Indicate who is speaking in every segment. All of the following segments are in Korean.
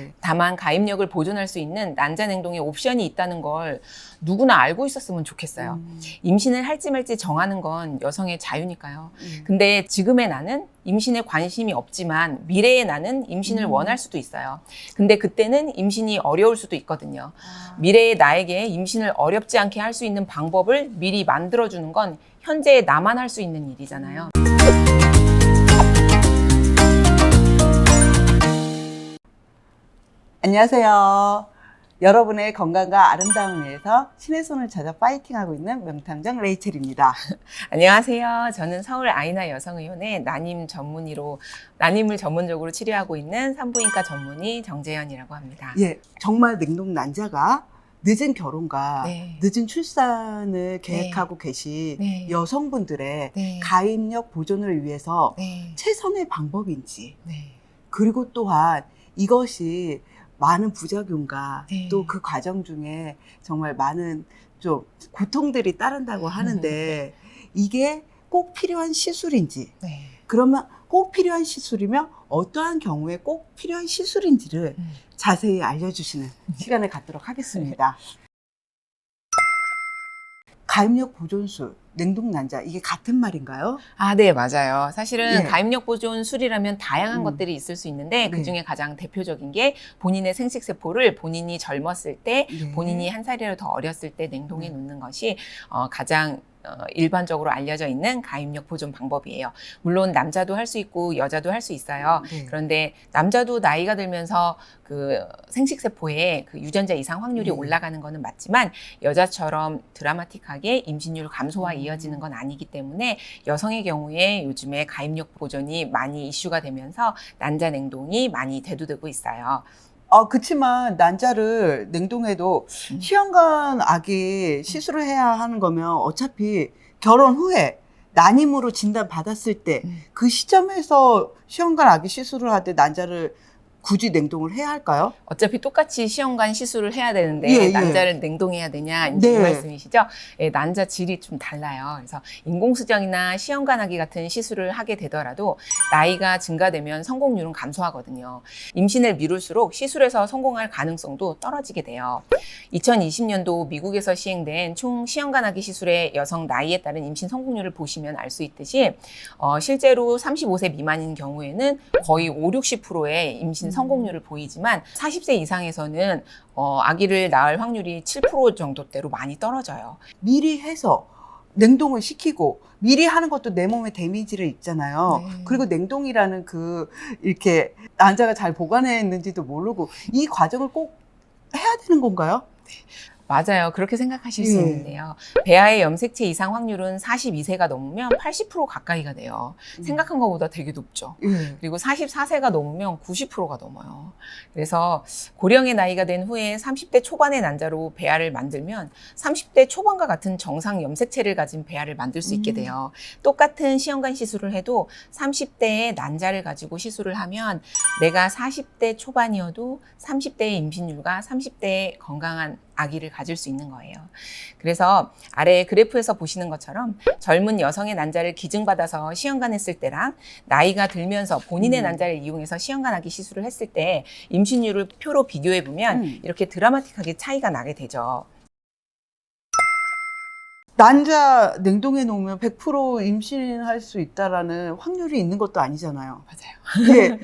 Speaker 1: 네.
Speaker 2: 다만 가입력을 보존할 수 있는 난자 냉동의 옵션이 있다는 걸 누구나 알고 있었으면 좋겠어요. 임신을 할지 말지 정하는 건 여성의 자유니까요. 근데 지금의 나는 임신에 관심이 없지만 미래의 나는 임신을 원할 수도 있어요. 근데 그때는 임신이 어려울 수도 있거든요. 미래의 나에게 임신을 어렵지 않게 할 수 있는 방법을 미리 만들어주는 건 현재의 나만 할 수 있는 일이잖아요.
Speaker 1: 안녕하세요. 여러분의 건강과 아름다움을 위해서 신의 손을 찾아 파이팅하고 있는 명탐정 레이첼입니다.
Speaker 2: 안녕하세요. 저는 서울 아이나 여성의원의 난임을 전문적으로 치료하고 있는 산부인과 전문의 정재현이라고 합니다.
Speaker 1: 예, 정말 냉동 난자가 늦은 결혼과
Speaker 2: 네.
Speaker 1: 늦은 출산을 계획하고 계신
Speaker 2: 네.
Speaker 1: 여성분들의
Speaker 2: 네.
Speaker 1: 가입력 보존을 위해서
Speaker 2: 네.
Speaker 1: 최선의 방법인지,
Speaker 2: 네.
Speaker 1: 그리고 또한 이것이 많은 부작용과
Speaker 2: 네.
Speaker 1: 또 그 과정 중에 정말 많은 좀 고통들이 따른다고 하는데 이게 꼭 필요한 시술인지,
Speaker 2: 네.
Speaker 1: 그러면 꼭 필요한 시술이면 어떠한 경우에 꼭 필요한 시술인지를 자세히 알려주시는 시간을 갖도록 하겠습니다. 가입력 보존술, 냉동 난자, 이게 같은 말인가요?
Speaker 2: 아, 네, 맞아요. 사실은
Speaker 1: 예.
Speaker 2: 가입력 보존 술이라면 다양한 것들이 있을 수 있는데 그 중에 가장 대표적인 게 본인의 생식세포를 본인이 젊었을 때,
Speaker 1: 네.
Speaker 2: 본인이 한 살이라도 더 어렸을 때 냉동해 놓는 것이 가장 일반적으로 알려져 있는 가입력 보존 방법이에요. 물론 남자도 할 수 있고 여자도 할 수 있어요.
Speaker 1: 네.
Speaker 2: 그런데 남자도 나이가 들면서 그 생식세포의 그 유전자 이상 확률이 올라가는 거는 맞지만 여자처럼 드라마틱하게 임신율 감소와 이어지는 건 아니기 때문에 여성의 경우에 요즘에 가입력 보존이 많이 이슈가 되면서 난자 냉동이 많이 대두되고 있어요.
Speaker 1: 그치만 난자를 냉동해도 시험관 아기 시술을 해야 하는 거면 어차피 결혼 후에 난임으로 진단 받았을 때 그 시점에서 시험관 아기 시술을 할 때 난자를 굳이 냉동을 해야 할까요?
Speaker 2: 어차피 똑같이 시험관 시술을 해야 되는데
Speaker 1: 예, 예.
Speaker 2: 난자를 냉동해야 되냐 이제
Speaker 1: 네.
Speaker 2: 이 말씀이시죠? 예, 난자 질이 좀 달라요. 그래서 인공수정이나 시험관하기 같은 시술을 하게 되더라도 나이가 증가되면 성공률은 감소하거든요. 임신을 미룰수록 시술에서 성공할 가능성도 떨어지게 돼요. 2020년도 미국에서 시행된 총 시험관하기 시술의 여성 나이에 따른 임신 성공률을 보시면 알 수 있듯이 실제로 35세 미만인 경우에는 거의 50~60%의 임신 성공률을 보이지만 40세 이상에서는 아기를 낳을 확률이 7% 정도대로 많이 떨어져요.
Speaker 1: 미리 해서 냉동을 시키고 미리 하는 것도 내 몸에 데미지를 입잖아요.
Speaker 2: 네.
Speaker 1: 그리고 냉동이라는 이렇게 난자가 잘 보관했는지도 모르고 이 과정을 꼭 해야 되는 건가요?
Speaker 2: 맞아요. 그렇게 생각하실
Speaker 1: 예.
Speaker 2: 수 있는데요. 배아의 염색체 이상 확률은 42세가 넘으면 80% 가까이가 돼요. 생각한 것보다 되게 높죠.
Speaker 1: 예.
Speaker 2: 그리고 44세가 넘으면 90%가 넘어요. 그래서 고령의 나이가 된 후에 30대 초반의 난자로 배아를 만들면 30대 초반과 같은 정상 염색체를 가진 배아를 만들 수 있게 돼요. 똑같은 시험관 시술을 해도 30대의 난자를 가지고 시술을 하면 내가 40대 초반이어도 30대의 임신율과 30대의 건강한 아기를 가질 수 있는 거예요. 그래서 아래 그래프에서 보시는 것처럼 젊은 여성의 난자를 기증받아서 시험관 했을 때랑 나이가 들면서 본인의 난자를 이용해서 시험관 하기 시술을 했을 때 임신율을 표로 비교해 보면 이렇게 드라마틱하게 차이가 나게 되죠.
Speaker 1: 난자 냉동해 놓으면 100% 임신할 수 있다라는 확률이 있는 것도 아니잖아요.
Speaker 2: 맞아요.
Speaker 1: 예.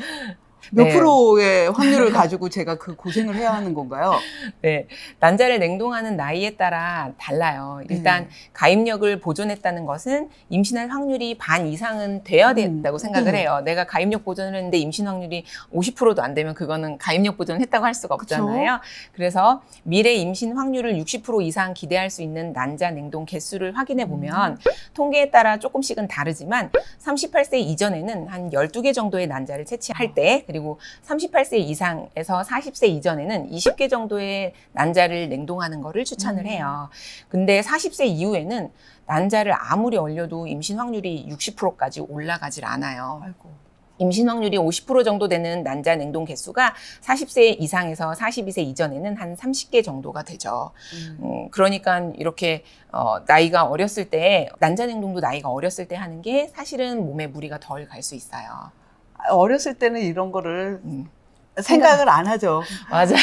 Speaker 1: 몇
Speaker 2: 네.
Speaker 1: 프로의 확률을 가지고 제가 그 고생을 해야 하는 건가요?
Speaker 2: 네, 난자를 냉동하는 나이에 따라 달라요. 일단 가입력을 보존했다는 것은 임신할 확률이 반 이상은 돼야 된다고 생각을 해요. 내가 가입력 보존을 했는데 임신 확률이 50%도 안 되면 그거는 가입력 보존을 했다고 할 수가 없잖아요. 그래서 미래 임신 확률을 60% 이상 기대할 수 있는 난자 냉동 개수를 확인해 보면 통계에 따라 조금씩은 다르지만 38세 이전에는 한 12개 정도의 난자를 채취할 때, 그리고 38세 이상에서 40세 이전에는 20개 정도의 난자를 냉동하는 거를 추천을 해요. 근데 40세 이후에는 난자를 아무리 얼려도 임신 확률이 60%까지 올라가질 않아요.
Speaker 1: 아이고.
Speaker 2: 임신 확률이 50% 정도 되는 난자 냉동 개수가 40세 이상에서 42세 이전에는 한 30개 정도가 되죠. 그러니까 이렇게 나이가 어렸을 때, 난자 냉동도 나이가 어렸을 때 하는 게 사실은 몸에 무리가 덜 갈 수 있어요.
Speaker 1: 어렸을 때는 이런 거를 생각을 안 하죠.
Speaker 2: 맞아요.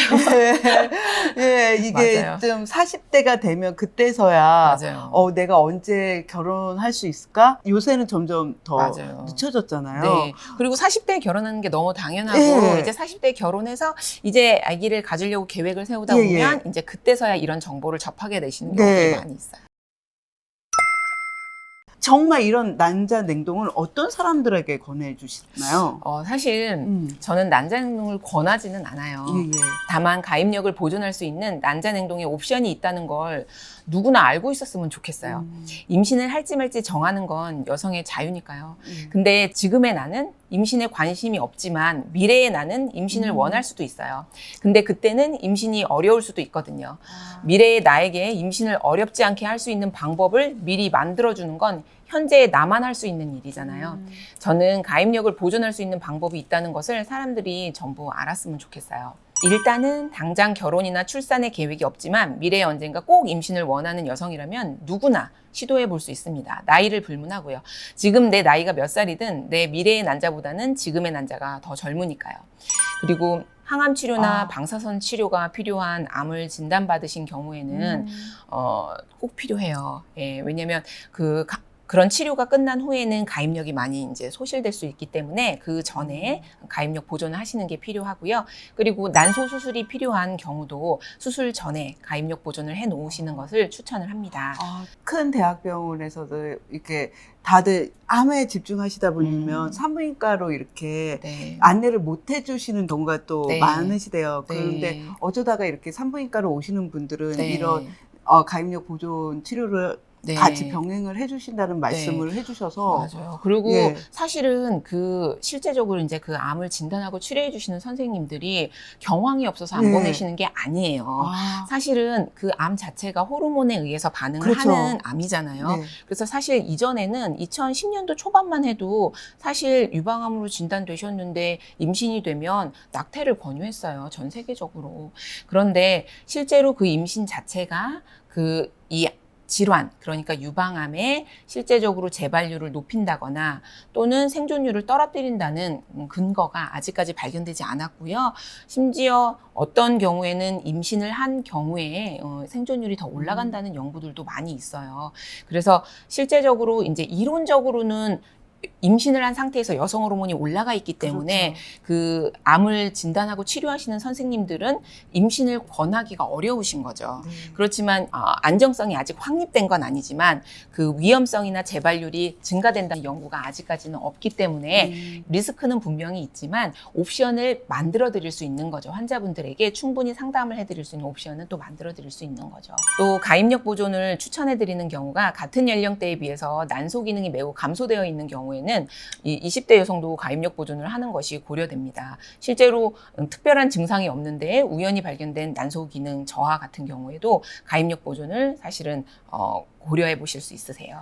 Speaker 1: 예, 이게
Speaker 2: 맞아요.
Speaker 1: 좀 40대가 되면 그때서야
Speaker 2: 맞아요.
Speaker 1: 내가 언제 결혼할 수 있을까? 요새는 점점 더
Speaker 2: 맞아요.
Speaker 1: 늦춰졌잖아요.
Speaker 2: 네. 그리고 40대에 결혼하는 게 너무 당연하고,
Speaker 1: 예.
Speaker 2: 이제 40대에 결혼해서 이제 아기를 가지려고 계획을 세우다
Speaker 1: 예,
Speaker 2: 보면 이제 그때서야 이런 정보를 접하게 되시는 경우들이
Speaker 1: 네.
Speaker 2: 많이 있어요.
Speaker 1: 정말 이런 난자 냉동을 어떤 사람들에게 권해주시나요?
Speaker 2: 사실 저는 난자냉동을 권하지는 않아요.
Speaker 1: 예, 예.
Speaker 2: 다만 가입력을 보존할 수 있는 난자냉동의 옵션이 있다는 걸 누구나 알고 있었으면 좋겠어요. 임신을 할지 말지 정하는 건 여성의 자유니까요. 근데 지금의 나는 임신에 관심이 없지만 미래의 나는 임신을 원할 수도 있어요. 근데 그때는 임신이 어려울 수도 있거든요. 미래의 나에게 임신을 어렵지 않게 할 수 있는 방법을 미리 만들어주는 건 현재의 나만 할 수 있는 일이잖아요. 저는 가입력을 보존할 수 있는 방법이 있다는 것을 사람들이 전부 알았으면 좋겠어요. 일단은 당장 결혼이나 출산의 계획이 없지만 미래에 언젠가 꼭 임신을 원하는 여성이라면 누구나 시도해 볼 수 있습니다. 나이를 불문하고요. 지금 내 나이가 몇 살이든 내 미래의 난자보다는 지금의 난자가 더 젊으니까요. 그리고 항암 치료나 방사선 치료가 필요한 암을 진단받으신 경우에는 꼭 필요해요. 예, 왜냐면 그런 치료가 끝난 후에는 가입력이 많이 이제 소실될 수 있기 때문에 그 전에 가입력 보존을 하시는 게 필요하고요. 그리고 난소 수술이 필요한 경우도 수술 전에 가입력 보존을 해 놓으시는 것을 추천을 합니다.
Speaker 1: 큰 대학병원에서도 이렇게 다들 암에 집중하시다 보면 산부인과로 이렇게
Speaker 2: 네.
Speaker 1: 안내를 못 해주시는 경우가 또
Speaker 2: 네.
Speaker 1: 많으시대요.
Speaker 2: 네.
Speaker 1: 그런데 어쩌다가 이렇게 산부인과로 오시는 분들은
Speaker 2: 네.
Speaker 1: 이런 가입력 보존 치료를
Speaker 2: 네.
Speaker 1: 같이 병행을 해주신다는 말씀을 해주셔서
Speaker 2: 맞아요. 그리고
Speaker 1: 예.
Speaker 2: 사실은 실제적으로 이제 그 암을 진단하고 치료해 주시는 선생님들이 경황이 없어서 안
Speaker 1: 예.
Speaker 2: 보내시는 게 아니에요. 사실은 그 암 자체가 호르몬에 의해서 반응을
Speaker 1: 그렇죠.
Speaker 2: 하는 암이잖아요.
Speaker 1: 네.
Speaker 2: 그래서 사실 이전에는 2010년도 초반만 해도 사실 유방암으로 진단되셨는데 임신이 되면 낙태를 권유했어요. 전 세계적으로. 그런데 실제로 그 임신 자체가 이 질환, 그러니까 유방암에 실제적으로 재발률을 높인다거나 또는 생존율을 떨어뜨린다는 근거가 아직까지 발견되지 않았고요. 심지어 어떤 경우에는 임신을 한 경우에 생존율이 더 올라간다는 연구들도 많이 있어요. 그래서 실제적으로 이제 이론적으로는 임신을 한 상태에서 여성 호르몬이 올라가 있기 때문에
Speaker 1: 그렇죠.
Speaker 2: 그 암을 진단하고 치료하시는 선생님들은 임신을 권하기가 어려우신 거죠. 그렇지만 안정성이 아직 확립된 건 아니지만 그 위험성이나 재발률이 증가된다는 연구가 아직까지는 없기 때문에 리스크는 분명히 있지만 옵션을 만들어 드릴 수 있는 거죠. 환자분들에게 충분히 상담을 해드릴 수 있는 옵션은 또 만들어 드릴 수 있는 거죠. 또 가입력 보존을 추천해 드리는 경우가 같은 연령대에 비해서 난소 기능이 매우 감소되어 있는 경우에는 이 20대 여성도 가입력 보존을 하는 것이 고려됩니다. 실제로 특별한 증상이 없는데 우연히 발견된 난소 기능 저하 같은 경우에도 가입력 보존을 사실은 고려해 보실 수 있으세요.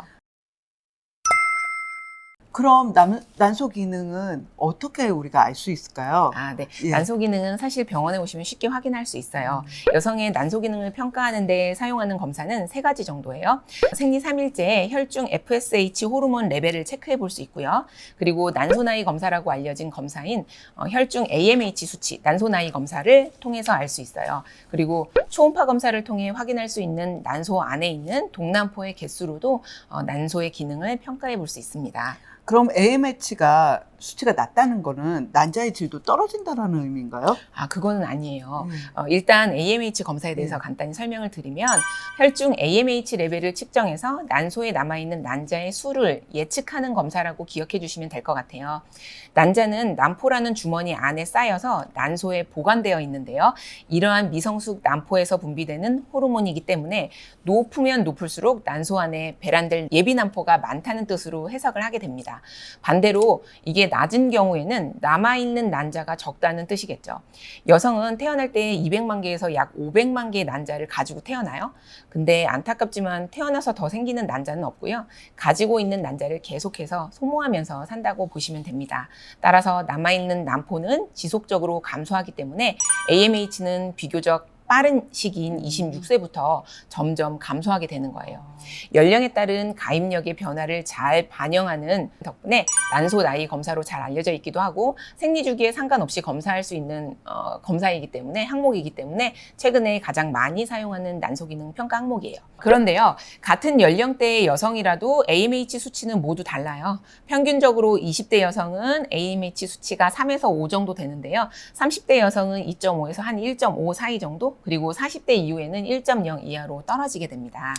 Speaker 1: 그럼 난소 기능은 어떻게 우리가 알 수 있을까요?
Speaker 2: 네.
Speaker 1: 예.
Speaker 2: 난소 기능은 사실 병원에 오시면 쉽게 확인할 수 있어요. 여성의 난소 기능을 평가하는 데 사용하는 검사는 3가지 정도예요. 생리 3일째 혈중 FSH 호르몬 레벨을 체크해 볼 수 있고요. 그리고 난소 나이 검사라고 알려진 검사인 혈중 AMH 수치, 난소 나이 검사를 통해서 알 수 있어요. 그리고 초음파 검사를 통해 확인할 수 있는 난소 안에 있는 동남포의 개수로도 난소의 기능을 평가해 볼 수 있습니다.
Speaker 1: 그럼 AMH가 수치가 낮다는 거는 난자의 질도 떨어진다는 의미인가요?
Speaker 2: 그거는 아니에요. 일단 AMH 검사에 대해서 간단히 설명을 드리면 혈중 AMH 레벨을 측정해서 난소에 남아있는 난자의 수를 예측하는 검사라고 기억해 주시면 될 것 같아요. 난자는 난포라는 주머니 안에 쌓여서 난소에 보관되어 있는데요. 이러한 미성숙 난포에서 분비되는 호르몬이기 때문에 높으면 높을수록 난소 안에 배란될 예비 난포가 많다는 뜻으로 해석을 하게 됩니다. 반대로 이게 낮은 경우에는 남아있는 난자가 적다는 뜻이겠죠. 여성은 태어날 때 200만 개에서 약 500만 개의 난자를 가지고 태어나요. 근데 안타깝지만 태어나서 더 생기는 난자는 없고요. 가지고 있는 난자를 계속해서 소모하면서 산다고 보시면 됩니다. 따라서 남아있는 난포는 지속적으로 감소하기 때문에 AMH는 비교적 빠른 시기인 26세부터 점점 감소하게 되는 거예요. 연령에 따른 가입력의 변화를 잘 반영하는 덕분에 난소 나이 검사로 잘 알려져 있기도 하고 생리주기에 상관없이 검사할 수 있는 검사이기 때문에 항목이기 때문에 최근에 가장 많이 사용하는 난소기능 평가 항목이에요. 그런데요, 같은 연령대의 여성이라도 AMH 수치는 모두 달라요. 평균적으로 20대 여성은 AMH 수치가 3에서 5 정도 되는데요. 30대 여성은 2.5에서 한 1.5 사이 정도, 그리고 40대 이후에는 1.0 이하로 떨어지게 됩니다.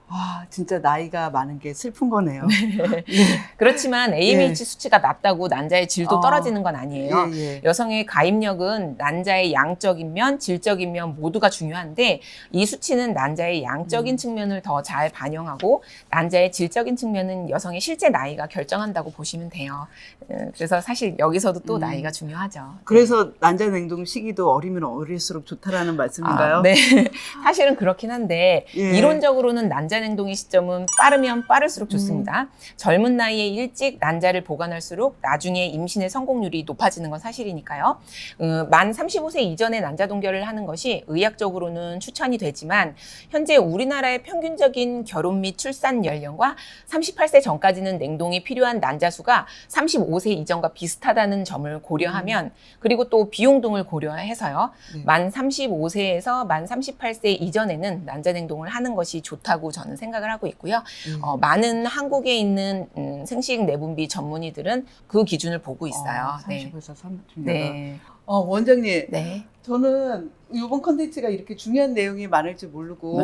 Speaker 1: 아, 진짜 나이가 많은 게 슬픈 거네요.
Speaker 2: 그렇지만 AMH
Speaker 1: 예.
Speaker 2: 수치가 낮다고 난자의 질도 떨어지는 건 아니에요.
Speaker 1: 예, 예.
Speaker 2: 여성의 가입력은 난자의 양적인 면, 질적인 면 모두가 중요한데 이 수치는 난자의 양적인 측면을 더 잘 반영하고 난자의 질적인 측면은 여성의 실제 나이가 결정한다고 보시면 돼요. 그래서 사실 여기서도 또 나이가 중요하죠.
Speaker 1: 그래서 난자 냉동 시기도 어리면 어릴수록 좋다라는 말씀인가요?
Speaker 2: 네. 사실은 그렇긴 한데
Speaker 1: 예.
Speaker 2: 이론적으로는 난자 냉동의 시점은 빠르면 빠를수록 좋습니다. 젊은 나이에 일찍 난자를 보관할수록 나중에 임신의 성공률이 높아지는 건 사실이니까요. 만 35세 이전에 난자 동결을 하는 것이 의학적으로는 추천이 되지만 현재 우리나라의 평균적인 결혼 및 출산 연령과 38세 전까지는 냉동이 필요한 난자 수가 35세 이전과 비슷하다는 점을 고려하면 그리고 또 비용 등을 고려해서요. 만 35세에서 만 38세 이전에는 난자 냉동을 하는 것이 좋다고 저는 생각을 하고 있고요. 많은 한국에 있는 생식 내분비 전문의들은 그 기준을 보고 있어요.
Speaker 1: 30에서 38.
Speaker 2: 네.
Speaker 1: 원장님,
Speaker 2: 네.
Speaker 1: 저는 이번 컨텐츠가 이렇게 중요한 내용이 많을 줄 모르고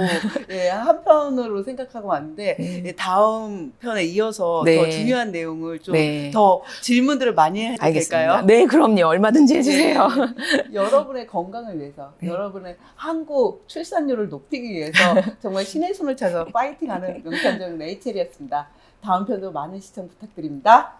Speaker 1: 예, 한 편으로 생각하고 왔는데 예, 다음 편에 이어서
Speaker 2: 네.
Speaker 1: 더 중요한 내용을 좀
Speaker 2: 네.
Speaker 1: 더 질문들을 많이 해도
Speaker 2: 알겠습니다.
Speaker 1: 될까요?
Speaker 2: 네, 그럼요. 얼마든지 해주세요.
Speaker 1: 여러분의 건강을 위해서,
Speaker 2: 네.
Speaker 1: 여러분의 한국 출산율을 높이기 위해서 정말 신의 손을 찾아 파이팅하는 명탐정 레이첼이었습니다. 다음 편도 많은 시청 부탁드립니다.